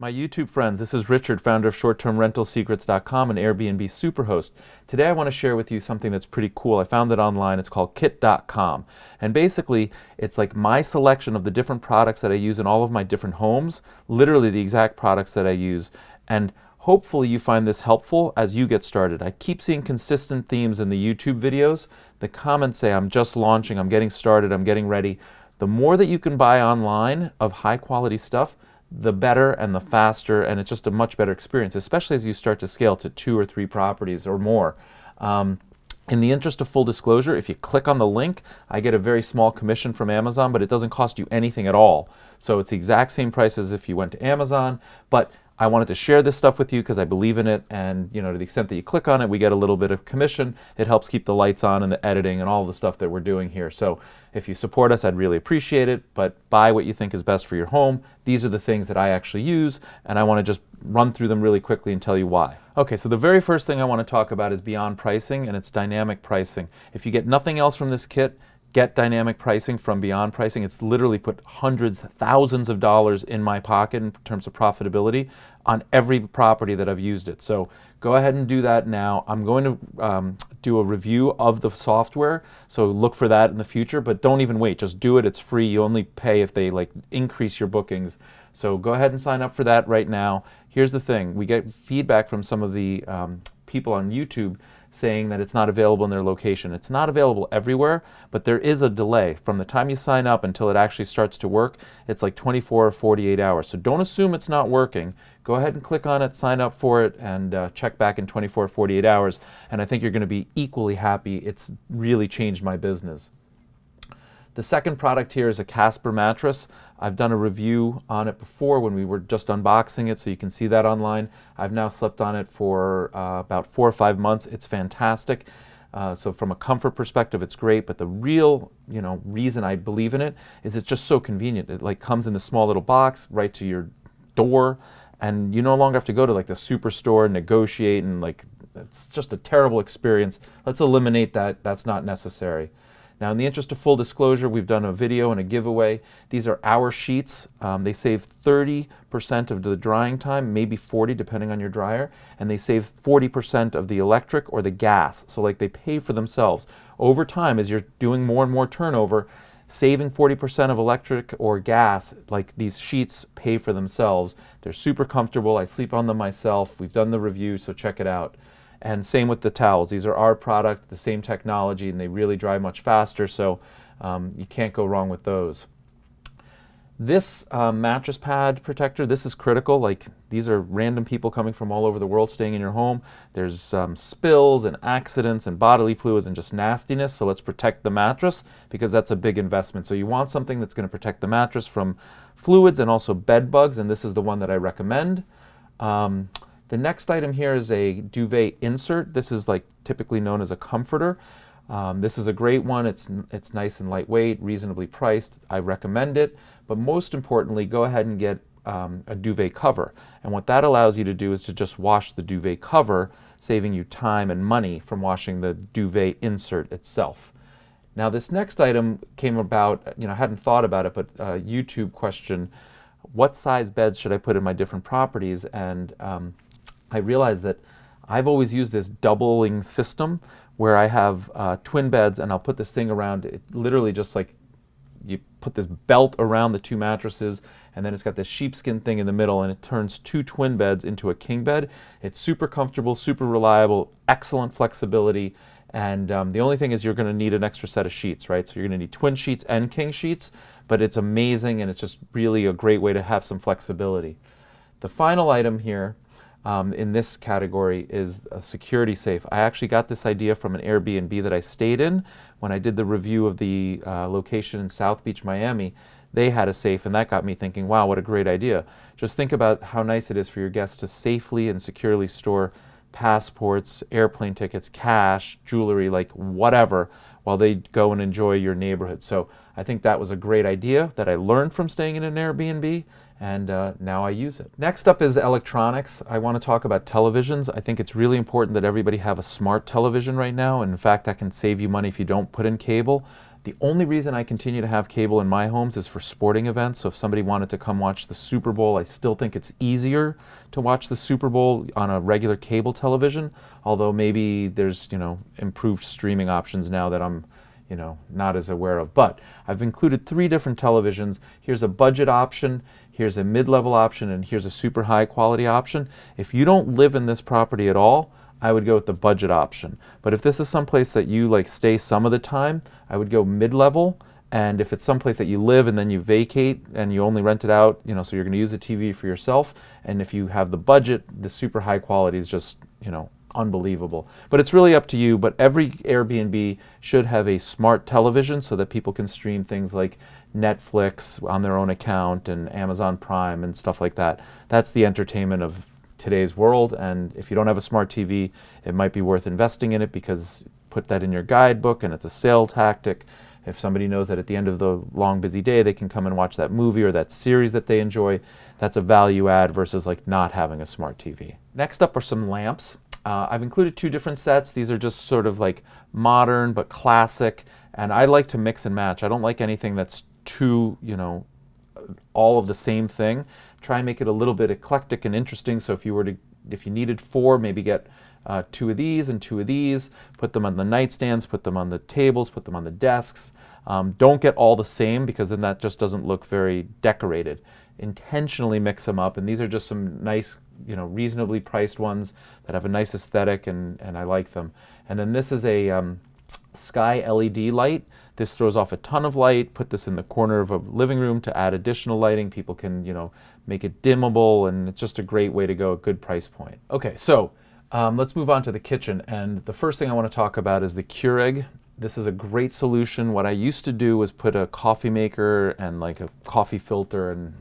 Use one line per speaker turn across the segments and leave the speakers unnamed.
My YouTube friends, this is Richard, founder of ShortTermRentalSecrets.com and Airbnb Superhost. Today I want to share with you something that's pretty cool. I found it online. It's called kit.com. And basically, it's like my selection of the different products that I use in all of my different homes, literally the exact products that I use. And hopefully you find this helpful as you get started. I keep seeing consistent themes in the YouTube videos. The comments say, I'm just launching, I'm getting started, I'm getting ready. The more that you can buy online of high quality stuff, the better and the faster, and it's just a much better experience, especially as you start to scale to 2 or 3 properties or more. In the interest of full disclosure, if you click on the link, I get a very small commission from Amazon, but it doesn't cost you anything at all. So it's the exact same price as if you went to Amazon, but I wanted to share this stuff with you because I believe in it, and to the extent that you click on it, we get a little bit of commission. It helps keep the lights on and the editing and all the stuff that we're doing here. So if you support us, I'd really appreciate it, but buy what you think is best for your home. These are the things that I actually use, and I want to just run through them really quickly and tell you why. Okay, so the very first thing I want to talk about is beyond pricing, and it's dynamic pricing. If you get nothing else from this kit, get dynamic pricing from Beyond Pricing. It's literally put hundreds, thousands of dollars in my pocket in terms of profitability on every property that I've used it. So go ahead and do that now. I'm going to do a review of the software, so look for that in the future, but don't even wait. Just do it. It's free. You only pay if they increase your bookings. So go ahead and sign up for that right now. Here's the thing. We get feedback from some of the people on YouTube saying that it's not available in their location. It's not available everywhere, but there is a delay. From the time you sign up until it actually starts to work, it's like 24 or 48 hours. So don't assume it's not working. Go ahead and click on it, sign up for it, and check back in 24 or 48 hours. And I think you're going to be equally happy. It's really changed my business. The second product here is a Casper mattress. I've done a review on it before when we were just unboxing it, so you can see that online. I've now slept on it for about 4 or 5 months. It's fantastic. So from a comfort perspective, it's great, but the real reason I believe in it is it's just so convenient. It comes in a small little box right to your door, and you no longer have to go to the superstore, negotiate, and it's just a terrible experience. Let's eliminate that. That's not necessary. Now, in the interest of full disclosure, we've done a video and a giveaway. These are our sheets. They save 30% of the drying time, maybe 40 depending on your dryer, and they save 40% of the electric or the gas. So they pay for themselves. Over time, as you're doing more and more turnover, saving 40% of electric or gas, these sheets pay for themselves. They're super comfortable. I sleep on them myself. We've done the review, so check it out. And same with the towels. These are our product, the same technology, and they really dry much faster, so you can't go wrong with those. This mattress pad protector, this is critical. These are random people coming from all over the world staying in your home. There's spills and accidents and bodily fluids and just nastiness, so let's protect the mattress because that's a big investment. So you want something that's going to protect the mattress from fluids and also bed bugs, and this is the one that I recommend. The next item here is a duvet insert. This is typically known as a comforter. This is a great one. It's nice and lightweight, reasonably priced. I recommend it. But most importantly, go ahead and get a duvet cover. And what that allows you to do is to just wash the duvet cover, saving you time and money from washing the duvet insert itself. Now this next item came about, I hadn't thought about it, but a YouTube question, what size beds should I put in my different properties? And I realized that I've always used this doubling system where I have twin beds, and I'll put this thing around it, literally just you put this belt around the 2 mattresses, and then it's got this sheepskin thing in the middle, and it turns 2 twin beds into a king bed. It's super comfortable, super reliable, excellent flexibility, and the only thing is you're going to need an extra set of sheets, right? So you're going to need twin sheets and king sheets, but it's amazing, and it's just really a great way to have some flexibility. The final item here in this category is a security safe. I actually got this idea from an Airbnb that I stayed in when I did the review of the location in South Beach, Miami. They had a safe, and that got me thinking, wow, what a great idea. Just think about how nice it is for your guests to safely and securely store passports, airplane tickets, cash, jewelry, whatever, while they go and enjoy your neighborhood. So I think that was a great idea that I learned from staying in an Airbnb, and now I use it. Next up is electronics. I want to talk about televisions. I think it's really important that everybody have a smart television right now, and in fact that can save you money if you don't put in cable. The only reason I continue to have cable in my homes is for sporting events. So if somebody wanted to come watch the Super Bowl, I still think it's easier to watch the Super Bowl on a regular cable television, although maybe there's, improved streaming options now that I'm, not as aware of. But I've included 3 different televisions. Here's a budget option, here's a mid-level option, and here's a super high quality option. If you don't live in this property at all, I would go with the budget option. But if this is someplace that you like stay some of the time, I would go mid-level. And if it's someplace that you live and then you vacate and you only rent it out, so you're going to use the TV for yourself. And if you have the budget, the super high quality is just, unbelievable. But it's really up to you. But every Airbnb should have a smart television so that people can stream things like Netflix on their own account and Amazon Prime and stuff like that. That's the entertainment of today's world. And if you don't have a smart TV, it might be worth investing in it, because put that in your guidebook and it's a sale tactic. If somebody knows that at the end of the long busy day they can come and watch that movie or that series that they enjoy, that's a value add versus like not having a smart TV. Next up are some lamps. I've included 2 different sets. These are just sort of like modern but classic, and I like to mix and match. I don't like anything that's too, all of the same thing. Try and make it a little bit eclectic and interesting. So if you needed 4, maybe get 2 of these and 2 of these, put them on the nightstands, put them on the tables, put them on the desks. Don't get all the same, because then that just doesn't look very decorated. Intentionally mix them up, and these are just some nice, reasonably priced ones that have a nice aesthetic, and I like them. And then this is a sky LED light. This throws off a ton of light. Put this in the corner of a living room to add additional lighting. People can, make it dimmable, and it's just a great way to go, a good price point. Okay, so let's move on to the kitchen, and the first thing I want to talk about is the Keurig. This is a great solution. What I used to do was put a coffee maker and like a coffee filter, and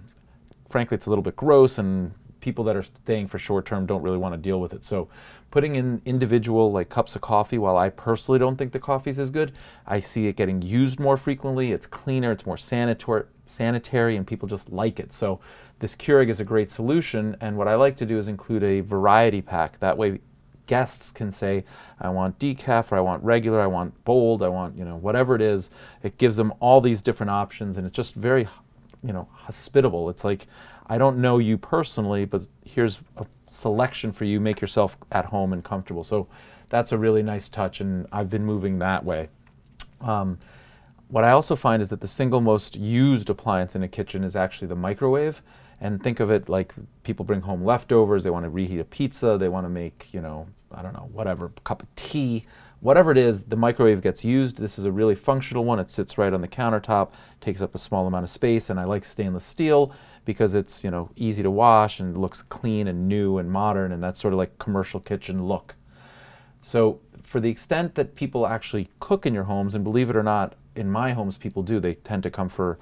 frankly it's a little bit gross, and people that are staying for short term don't really want to deal with it. So putting in individual like cups of coffee, while I personally don't think the coffee is as good, I see it getting used more frequently. It's cleaner, it's more sanitary, and people just like it. So this Keurig is a great solution, and what I like to do is include a variety pack. That way guests can say, I want decaf, or I want regular, I want bold, I want, whatever it is. It gives them all these different options, and it's just very, hospitable. It's like, I don't know you personally, but here's a selection for you. Make yourself at home and comfortable. So that's a really nice touch, and I've been moving that way. What I also find is that the single most used appliance in a kitchen is actually the microwave. And think of it like people bring home leftovers, they want to reheat a pizza, they want to make, I don't know, whatever, cup of tea, whatever it is, the microwave gets used. This is a really functional one. It sits right on the countertop, takes up a small amount of space, and I like stainless steel because it's, easy to wash and looks clean and new and modern, and that's sort of like commercial kitchen look. So for the extent that people actually cook in your homes, and believe it or not, in my homes people do, they tend to come for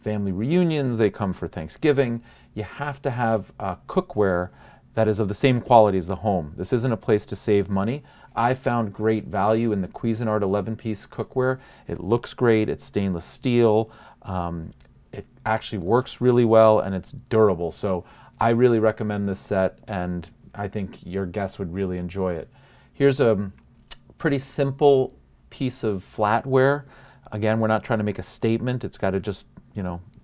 family reunions, they come for Thanksgiving, you have to have cookware that is of the same quality as the home. This isn't a place to save money. I found great value in the Cuisinart 11-piece cookware. It looks great, it's stainless steel, it actually works really well, and it's durable. So I really recommend this set, and I think your guests would really enjoy it. Here's a pretty simple piece of flatware. Again, we're not trying to make a statement. It's got to just,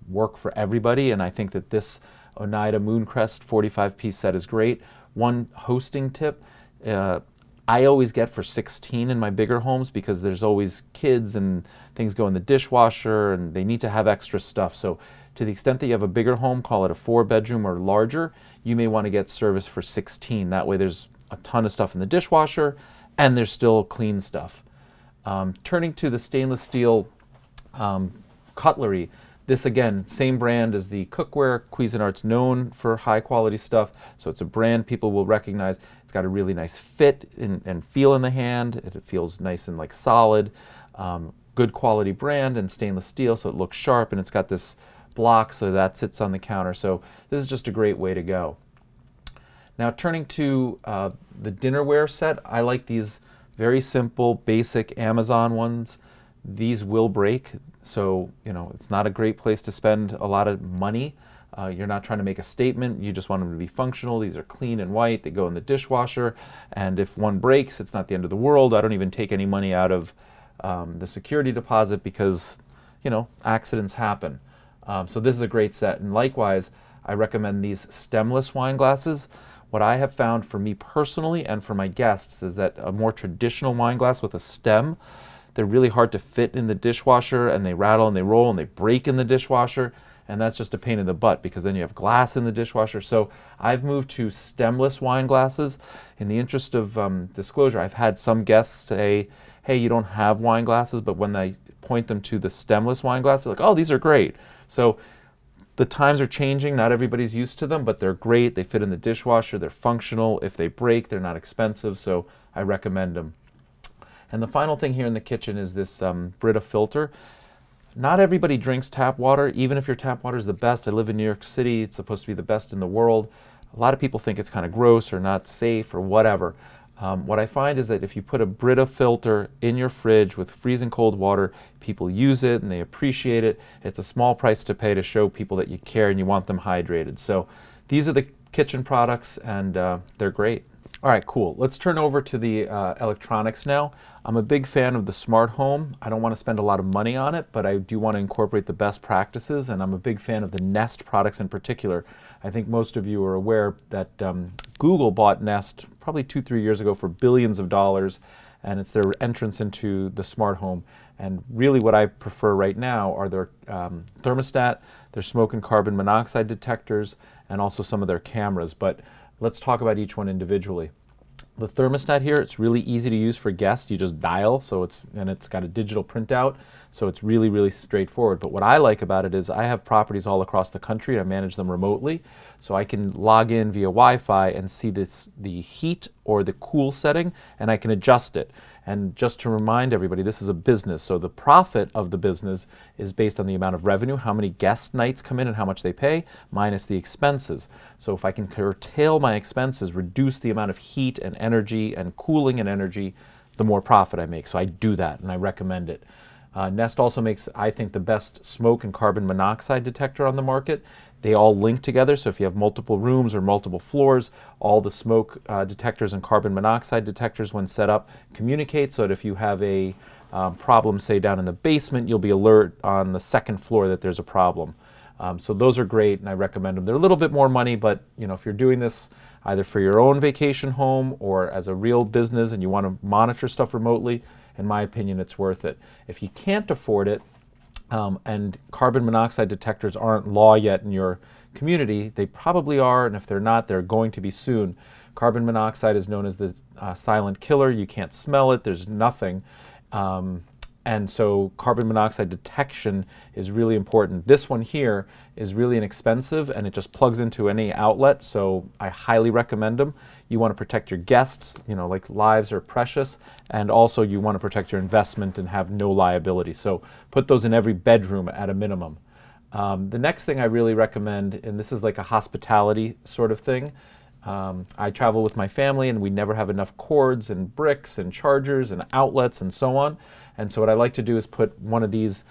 work for everybody, and I think that this Oneida Mooncrest 45-piece set is great. One hosting tip, I always get for 16 in my bigger homes, because there's always kids and things go in the dishwasher and they need to have extra stuff. So to the extent that you have a bigger home, call it a 4-bedroom or larger, you may want to get service for 16. That way there's a ton of stuff in the dishwasher and there's still clean stuff. Turning to the stainless steel cutlery, this again, same brand as the cookware. Cuisinart's known for high quality stuff, so it's a brand people will recognize. It's got a really nice fit and feel in the hand. It feels nice and like solid. Good quality brand and stainless steel, so it looks sharp, and it's got this block so that sits on the counter. So this is just a great way to go. Now turning to the dinnerware set, I like these very simple, basic Amazon ones. These will break, so it's not a great place to spend a lot of money. You're not trying to make a statement, you just want them to be functional. These are clean and white, they go in the dishwasher, and if one breaks, it's not the end of the world. I don't even take any money out of the security deposit, because, you know, accidents happen. So this is a great set. And likewise, I recommend these stemless wine glasses. What I have found for me personally and for my guests is that a more traditional wine glass with a stem, they're really hard to fit in the dishwasher, and they rattle and they roll and they break in the dishwasher, and that's just a pain in the butt because then you have glass in the dishwasher. So I've moved to stemless wine glasses. In the interest of disclosure, I've had some guests say, hey, you don't have wine glasses, but when I point them to the stemless wine glasses, like, oh, these are great. So the times are changing. Not everybody's used to them, but they're great. They fit in the dishwasher. They're functional. If they break, they're not expensive, so I recommend them. And the final thing here in the kitchen is this Brita filter. Not everybody drinks tap water, even if your tap water is the best. I live in New York City. It's supposed to be the best in the world. A lot of people think it's kind of gross or not safe or whatever. What I find is that if you put a Brita filter in your fridge with freezing cold water, people use it and they appreciate it. It's a small price to pay to show people that you care and you want them hydrated. So these are the kitchen products, and they're great. All right, cool. Let's turn over to the electronics now. I'm a big fan of the smart home. I don't want to spend a lot of money on it, but I do want to incorporate the best practices, and I'm a big fan of the Nest products in particular. I think most of you are aware that Google bought Nest probably 2-3 years ago for billions of dollars, and it's their entrance into the smart home. And really what I prefer right now are their thermostat, their smoke and carbon monoxide detectors, and also some of their cameras. But let's talk about each one individually. The thermostat here, it's really easy to use for guests. You just dial, and it's got a digital printout, so it's really, really straightforward. But what I like about it is I have properties all across the country, and I manage them remotely, so I can log in via Wi-Fi and see the heat or the cool setting, and I can adjust it. And just to remind everybody, this is a business, so the profit of the business is based on the amount of revenue, how many guest nights come in and how much they pay, minus the expenses. So if I can curtail my expenses, reduce the amount of heat and energy and cooling and energy, the more profit I make. So I do that, and I recommend it. Nest also makes, I think, the best smoke and carbon monoxide detector on the market. They all link together, so if you have multiple rooms or multiple floors, all the smoke detectors and carbon monoxide detectors, when set up, communicate, so that if you have a problem, say down in the basement, you'll be alert on the second floor that there's a problem. So those are great, and I recommend them. They're a little bit more money, but you know, if you're doing this either for your own vacation home or as a real business and you want to monitor stuff remotely, in my opinion, it's worth it. If you can't afford it, and carbon monoxide detectors aren't law yet in your community, they probably are, and if they're not, they're going to be soon. Carbon monoxide is known as the silent killer. You can't smell it, there's nothing. And so carbon monoxide detection is really important. This one here is really inexpensive, and it just plugs into any outlet, so I highly recommend them. You want to protect your guests, you know, like lives are precious, and also you want to protect your investment and have no liability. So put those in every bedroom at a minimum. The next thing I really recommend, and this is like a hospitality sort of thing, I travel with my family and we never have enough cords and bricks and chargers and outlets and so on. And so what I like to do is put one of these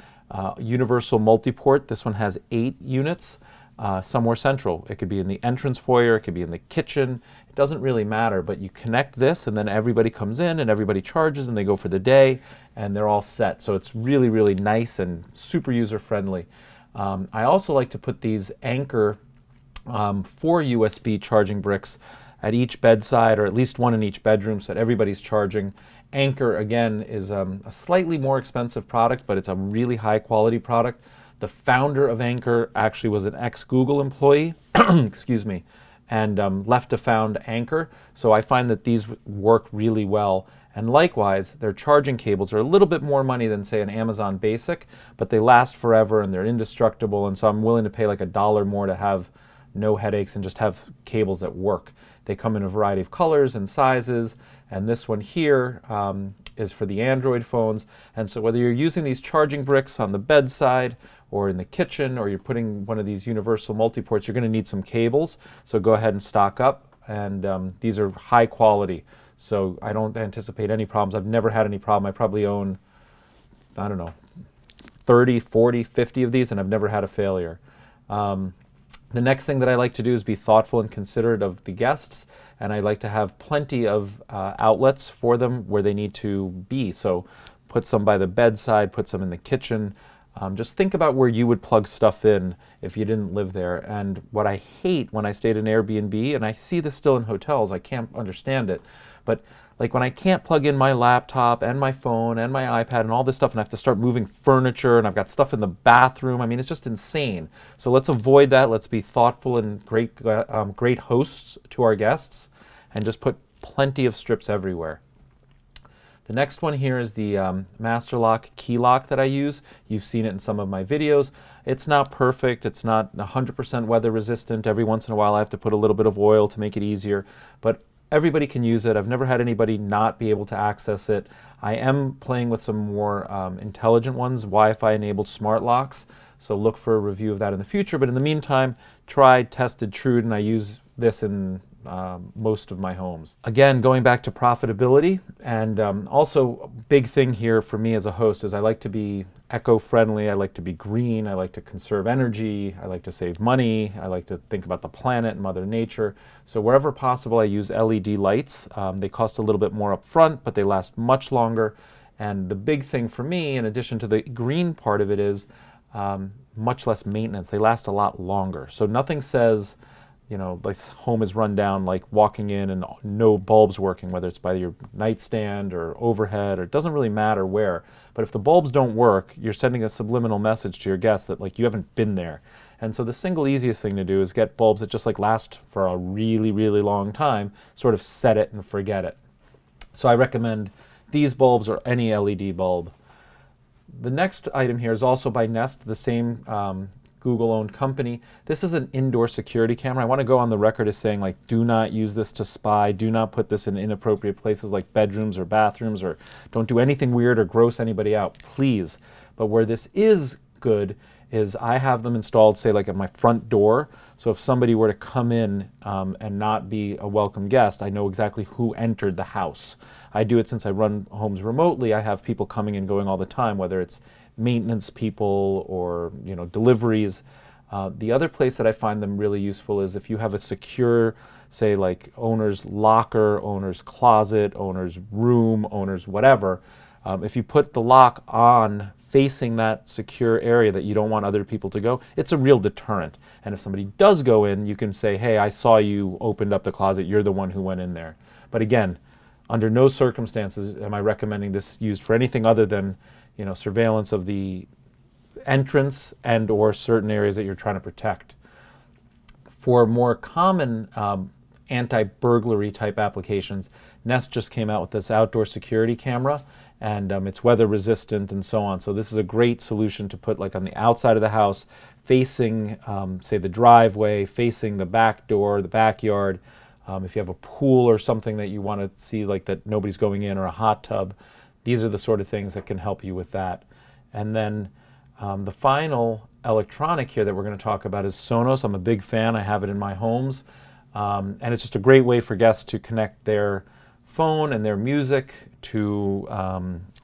universal multi-port. This one has 8 units somewhere central. It could be in the entrance foyer, it could be in the kitchen. It doesn't really matter, but you connect this and then everybody comes in and everybody charges and they go for the day and they're all set. So it's really, really nice and super user-friendly. I also like to put these Anchor 4 USB charging bricks at each bedside, or at least one in each bedroom, so that everybody's charging. Anchor, again, is a slightly more expensive product, but it's a really high quality product. The founder of Anchor actually was an ex-Google employee, excuse me, and left to found Anchor. So I find that these work really well. And likewise, their charging cables are a little bit more money than, say, an Amazon Basic, but they last forever and they're indestructible, and so I'm willing to pay like $1 more to have no headaches and just have cables that work. They come in a variety of colors and sizes, and this one here is for the Android phones. And so whether you're using these charging bricks on the bedside or in the kitchen, or you're putting one of these universal multi-ports, you're going to need some cables. So go ahead and stock up, and these are high quality. So I don't anticipate any problems. I've never had any problem. I probably own, I don't know, 30, 40, 50 of these, and I've never had a failure. The next thing that I like to do is be thoughtful and considerate of the guests, and I like to have plenty of outlets for them where they need to be. So put some by the bedside, put some in the kitchen. Just think about where you would plug stuff in if you didn't live there. And what I hate when I stayed in Airbnb, and I see this still in hotels, I can't understand it, but like when I can't plug in my laptop and my phone and my iPad and all this stuff, and I have to start moving furniture, and I've got stuff in the bathroom. I mean, it's just insane. So let's avoid that. Let's be thoughtful and great hosts to our guests, and just put plenty of strips everywhere. The next one here is the Master Lock key lock that I use. You've seen it in some of my videos. It's not perfect. It's not 100% weather resistant. Every once in a while I have to put a little bit of oil to make it easier, but everybody can use it. I've never had anybody not be able to access it. I am playing with some more intelligent ones, Wi-Fi enabled smart locks, so look for a review of that in the future. But in the meantime, tried, tested, true, and I use this in most of my homes. Again, going back to profitability, and also a big thing here for me as a host is I like to be eco-friendly, I like to be green, I like to conserve energy, I like to save money, I like to think about the planet and Mother Nature. So wherever possible I use LED lights. They cost a little bit more up front, but they last much longer. And the big thing for me, in addition to the green part of it, is much less maintenance. They last a lot longer. So nothing says, you know, like home is run down, like walking in and no bulbs working, whether it's by your nightstand or overhead, or it doesn't really matter where. But if the bulbs don't work, you're sending a subliminal message to your guests that like you haven't been there. And so the single easiest thing to do is get bulbs that just like last for a really, really long time, sort of set it and forget it. So I recommend these bulbs or any LED bulb. The next item here is also by Nest, the same Google-owned company. This is an indoor security camera. I want to go on the record as saying, like, do not use this to spy. Do not put this in inappropriate places like bedrooms or bathrooms, or don't do anything weird or gross anybody out, please. But where this is good is I have them installed, say, like at my front door. So if somebody were to come in and not be a welcome guest, I know exactly who entered the house. I do it since I run homes remotely. I have people coming and going all the time, whether it's maintenance people or, you know, deliveries. The other place that I find them really useful is if you have a secure, say like owner's locker, owner's closet, owner's room, owner's whatever. If you put the lock on facing that secure area that you don't want other people to go, it's a real deterrent. And if somebody does go in, you can say, hey, I saw you opened up the closet, you're the one who went in there. But again, under no circumstances am I recommending this used for anything other than, you know, surveillance of the entrance and or certain areas that you're trying to protect. For more common anti-burglary type applications, Nest just came out with this outdoor security camera, and it's weather resistant and so on. So this is a great solution to put like on the outside of the house, facing say the driveway, facing the back door, the backyard. If you have a pool or something that you want to see like that nobody's going in, or a hot tub, these are the sort of things that can help you with that. And then the final electronic here that we're going to talk about is Sonos. I'm a big fan. I have it in my homes. And it's just a great way for guests to connect their phone and their music to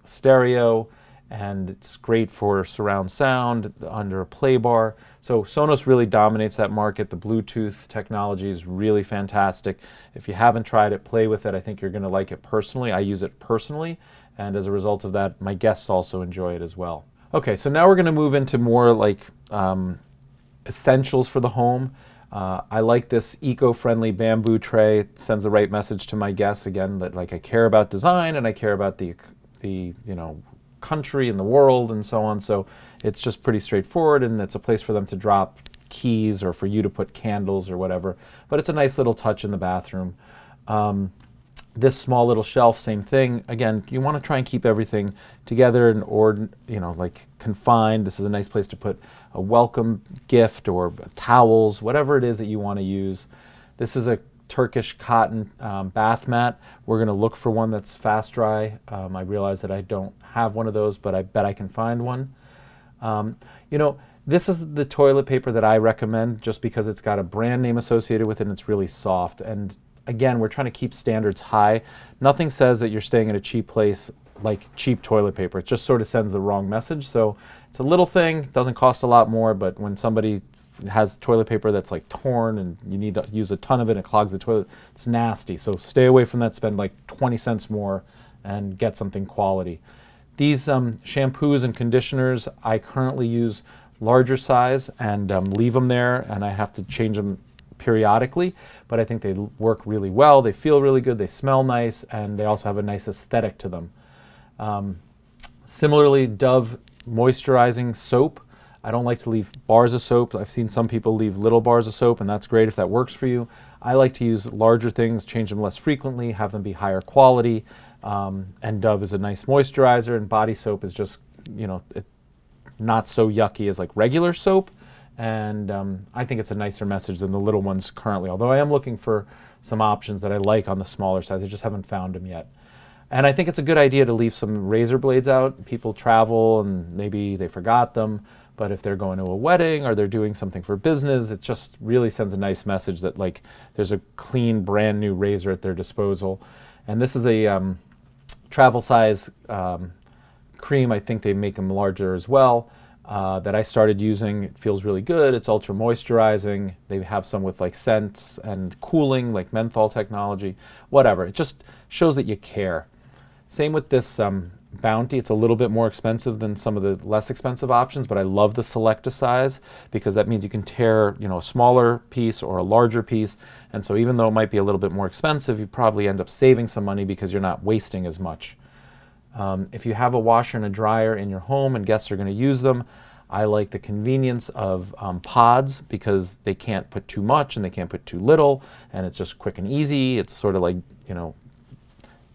stereo, and it's great for surround sound under a play bar. So Sonos really dominates that market. The Bluetooth technology is really fantastic. If you haven't tried it, play with it. I think you're going to like it personally. I use it personally, and as a result of that, my guests also enjoy it as well. Okay, so now we're going to move into more like essentials for the home. I like this eco-friendly bamboo tray. It sends the right message to my guests, again, that like I care about design and I care about the you know, country and the world and so on. So it's just pretty straightforward, and it's a place for them to drop keys or for you to put candles or whatever. But it's a nice little touch in the bathroom. This small little shelf, same thing. Again, you want to try and keep everything together and, or, you know, like confined. This is a nice place to put a welcome gift or towels, whatever it is that you want to use. This is a Turkish cotton bath mat. We're going to look for one that's fast dry. I realize that I don't have one of those, but I bet I can find one. You know, this is the toilet paper that I recommend just because it's got a brand name associated with it and it's really soft. And again, we're trying to keep standards high. Nothing says that you're staying at a cheap place like cheap toilet paper. It just sort of sends the wrong message. So it's a little thing, doesn't cost a lot more, but when somebody has toilet paper that's like torn and you need to use a ton of it and it clogs the toilet, it's nasty. So stay away from that, spend like 20 cents more and get something quality. These shampoos and conditioners, I currently use larger size and leave them there, and I have to change them periodically, but I think they work really well. They feel really good, they smell nice, and they also have a nice aesthetic to them. Similarly, Dove moisturizing soap. I don't like to leave bars of soap. I've seen some people leave little bars of soap, and that's great if that works for you. I like to use larger things, change them less frequently, have them be higher quality, and Dove is a nice moisturizer, and body soap is just, you know, not so yucky as like regular soap, and I think it's a nicer message than the little ones currently, although I am looking for some options that I like on the smaller size. I just haven't found them yet. And I think it's a good idea to leave some razor blades out. People travel and maybe they forgot them, but if they're going to a wedding or they're doing something for business, it just really sends a nice message that like there's a clean, brand new razor at their disposal. And this is a travel size cream. I think they make them larger as well, that I started using. It feels really good. It's ultra moisturizing. They have some with like scents and cooling, like menthol technology, whatever. It just shows that you care. Same with this Bounty. It's a little bit more expensive than some of the less expensive options, but I love the Selecta size because that means you can tear, you know, a smaller piece or a larger piece. And so even though it might be a little bit more expensive, you probably end up saving some money because you're not wasting as much. If you have a washer and a dryer in your home and guests are going to use them, I like the convenience of pods because they can't put too much and they can't put too little, and it's just quick and easy. It's sort of like, you know,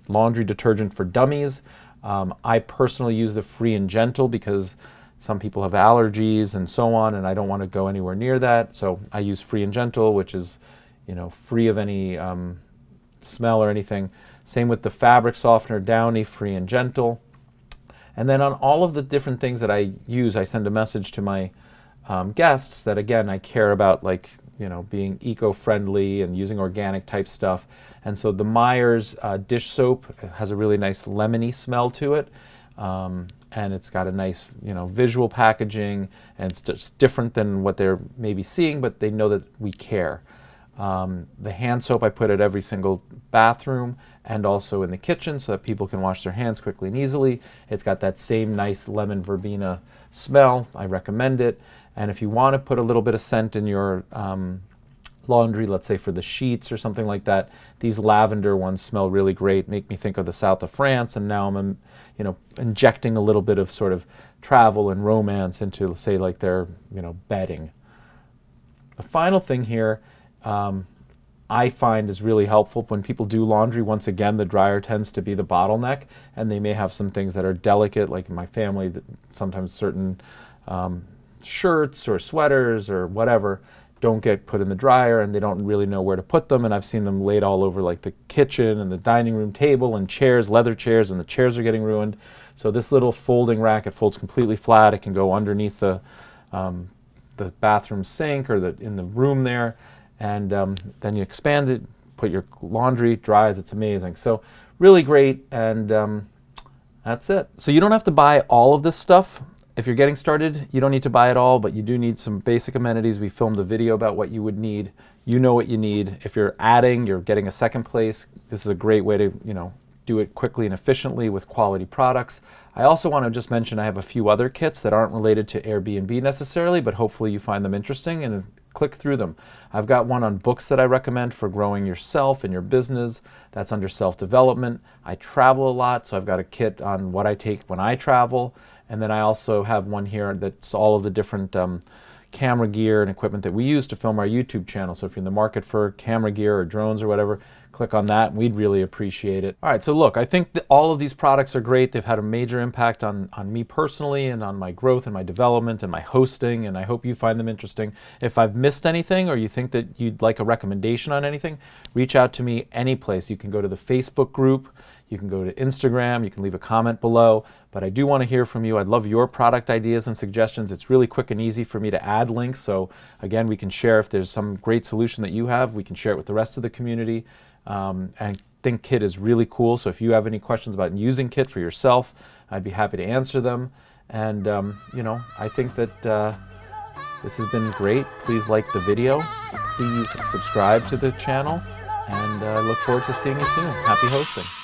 laundry detergent for dummies. I personally use the Free and Gentle because some people have allergies and so on, and I don't want to go anywhere near that. So I use Free and Gentle, which is, you know, free of any smell or anything. Same with the fabric softener Downy, Free and Gentle. And then on all of the different things that I use, I send a message to my guests that, again, I care about, like, you know, being eco-friendly and using organic type stuff. And so the Myers dish soap has a really nice lemony smell to it, and it's got a nice, you know, visual packaging, and it's just different than what they're maybe seeing, but they know that we care. The hand soap I put at every single bathroom and also in the kitchen so that people can wash their hands quickly and easily. It's got that same nice lemon verbena smell. I recommend it. And if you want to put a little bit of scent in your laundry, let's say for the sheets or something like that, these lavender ones smell really great, make me think of the south of France, and now I'm, you know, injecting a little bit of sort of travel and romance into, say, like their, you know, bedding. The final thing here I find is really helpful when people do laundry. Once again, the dryer tends to be the bottleneck, and they may have some things that are delicate, like in my family, sometimes certain shirts or sweaters or whatever don't get put in the dryer, and they don't really know where to put them, and I've seen them laid all over like the kitchen and the dining room table and chairs, leather chairs, and the chairs are getting ruined. So this little folding rack, it folds completely flat. It can go underneath the bathroom sink or in the room there, and then you expand it, put your laundry, dries. It's amazing. So really great, and that's it. So you don't have to buy all of this stuff. If you're getting started, you don't need to buy it all, but you do need some basic amenities. We filmed a video about what you would need. You know what you need. If you're adding, you're getting a second place, this is a great way to, you know, do it quickly and efficiently with quality products. I also want to just mention I have a few other kits that aren't related to Airbnb necessarily, but hopefully you find them interesting and click through them. I've got one on books that I recommend for growing yourself and your business. That's under self-development. I travel a lot, so I've got a kit on what I take when I travel. And then I also have one here that's all of the different camera gear and equipment that we use to film our YouTube channel. So if you're in the market for camera gear or drones or whatever, click on that. We'd really appreciate it. All right, so look, I think that all of these products are great. They've had a major impact on me personally and on my growth and my development and my hosting, and I hope you find them interesting. If I've missed anything or you think that you'd like a recommendation on anything, reach out to me any place. You can go to the Facebook group, you can go to Instagram, you can leave a comment below, but I do want to hear from you. I'd love your product ideas and suggestions. It's really quick and easy for me to add links, so again, we can share if there's some great solution that you have, we can share it with the rest of the community. I think Kit is really cool, so if you have any questions about using Kit for yourself, I'd be happy to answer them. And you know, I think that this has been great. Please like the video, please subscribe to the channel, and I look forward to seeing you soon. Happy hosting.